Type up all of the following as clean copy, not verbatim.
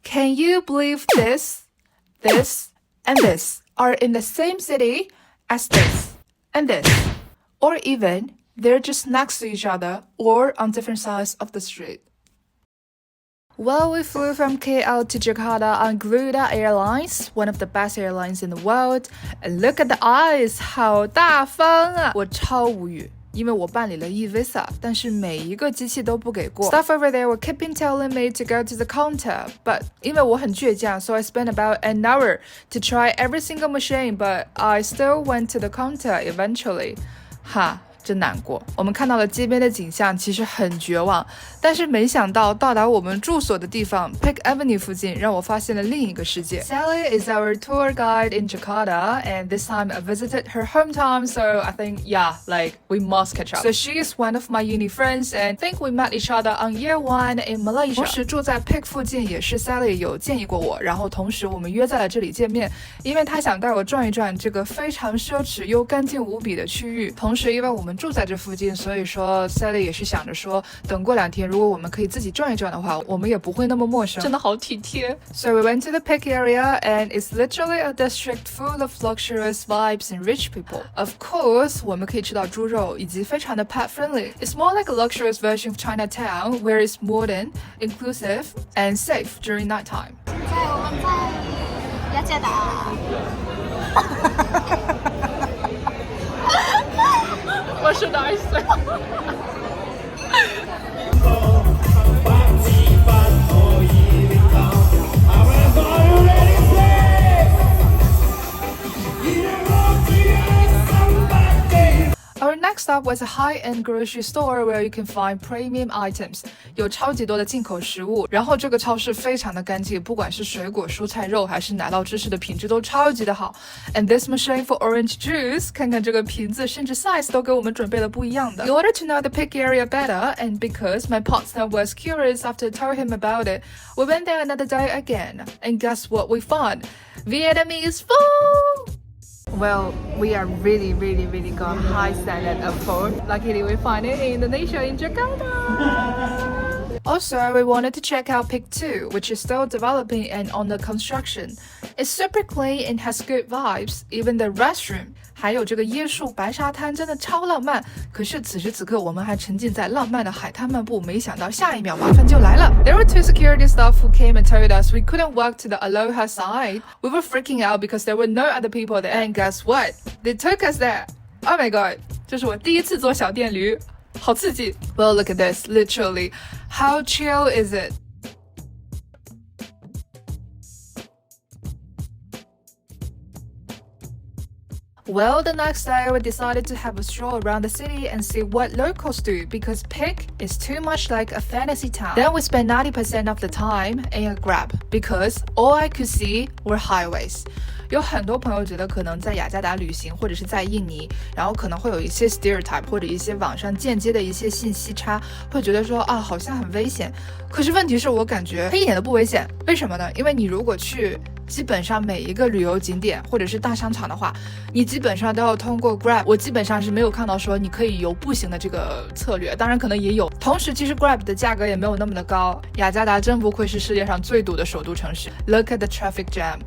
Can you believe this, and this are in the same city as this and this? Or even, they're just next to each other or on different sides of the street. Well, we flew from KL to Jakarta on Garuda Airlines, one of the best airlines in the world. And look at the eyes, 好大方啊！我超无语。因为我办理了 e-visa， 但是每一个机器都不给过。Staff over there were keeping telling me to go to the counter, but 因为我很倔强 so I spent about an hour to try every single machine, but I still went to the counter eventually. 哈，真难过。我们看到了街边的景象，其实很绝望，但是没想到到达我们住所的地方 PIK Avenue 附近，让我发现了另一个世界。Selly is our tour guide in Jakarta, and this time I visited her hometown, so I think, yeah, like, we must catch up. So she is one of my uni friends, and I think we met each other on year one in Malaysia. 同时住在 PIK 附近也是 Selly 有建议过我，然后同时我们约在了这里见面，因为她想带我转一转这个非常奢侈又干净无比的区域。同时因为我们住在这附近，所以说 Selly 也是想着说，等过2天如果我们可以自己转一转的话，我们也不会那么陌生。真的好体贴。So we went to the PIK area, and it's literally a district full of luxurious vibes and rich people. Of course, 我们可以吃到猪肉，以及非常的 pet friendly. It's more like a luxurious version of Chinatown, where it's modern, inclusive, and safe during nighttime. 现在我们在雅加达。我是哪岁？Our next stop was a high-end grocery store where you can find premium items. 有超级多的进口食物，然后这个超市非常的干净，不管是水果、蔬菜、肉还是奶酪芝士的品质都超级的好。And this machine for orange juice, 看看这个瓶子，甚至 size 都给我们准备了不一样的。In order to know the PIK area better, and because my partner was curious after I told him about it, we went there another day again. And guess what we found? Vietnamese food! Well, we are really got high standard of food. Luckily, we find it in Indonesia, in Jakarta. Also, we wanted to check out PIK 2, which is still developing and under construction. It's super clean and has good vibes, even the restroom. 还有这个椰树白沙滩真的超浪漫，可是此时此刻我们还沉浸在浪漫的海滩漫步，没想到下一秒麻烦就来了。There were 2 security staff who came and told us we couldn't walk to the Aloha side. We were freaking out because there were no other people there. And guess what? They took us there. Oh my god, 这是我第一次坐小电驴，好刺激。Well, look at this, literally. How chill is it? Well, the next day we decided to have a stroll around the city and see what locals do because PIK is too much like a fantasy town. Then we spent 90% of the time in a Grab because all I could see were highways. 有很多朋友觉得可能在雅加达旅行或者是在印尼，然后可能会有一些 stereotype 或者一些网上间接的一些信息差，会觉得说啊好像很危险。可是问题是我感觉它一点都不危险，为什么呢？因为你如果去基本上每一个旅游景点或者是大商场的话，你基本上都要通过 Grab。 我基本上是没有看到说你可以游步行的这个策略，当然可能也有。同时其实 Grab 的价格也没有那么的高。雅加达真不愧是世界上最堵的首都城市。 Look at the traffic jam.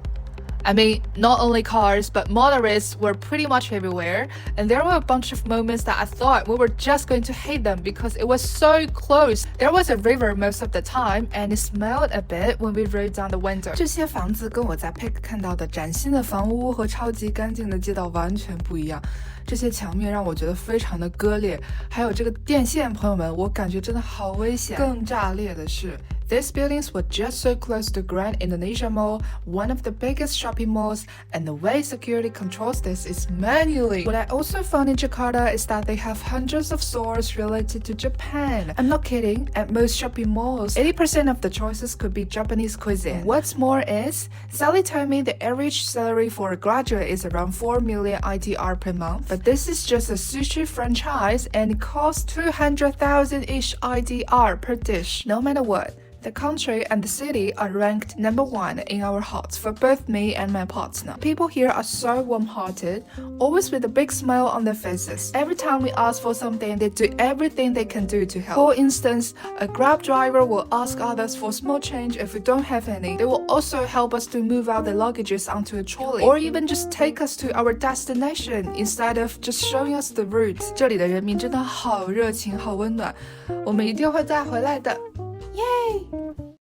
I mean, not only cars, but motorists were pretty much everywhere, and there were a bunch of moments that I thought we were just going to hate them because it was so close. There was a river most of the time, and it smelled a bit when we rode down the window. 这些房子跟我在 PIK 看到的崭新的房屋和超级干净的街道完全不一样。这些墙面让我觉得非常的割裂，还有这个电线，朋友们，我感觉真的好危险。更炸裂的是，these buildings were just so close to Grand Indonesia Mall, one of the biggest shopping malls, and the way security controls this is manually. What I also found in Jakarta is that they have hundreds of stores related to Japan. I'm not kidding, at most shopping malls, 80% of the choices could be Japanese cuisine. What's more is, Selly told me the average salary for a graduate is around 4 million IDR per month, but this is just a sushi franchise and it costs 200,000-ish IDR per dish. No matter what, The country and the city are ranked number 1 in our hearts for both me and my partner. People here are so warm-hearted, always with a big smile on their faces. Every time we ask for something, they do everything they can do to help. For instance, a Grab driver will ask others for small change if we don't have any. They will also help us to move out the luggages onto a trolley, or even just take us to our destination instead of just showing us the route. 这里的人民真的好热情，好温暖，我们一定会再回来的，耶！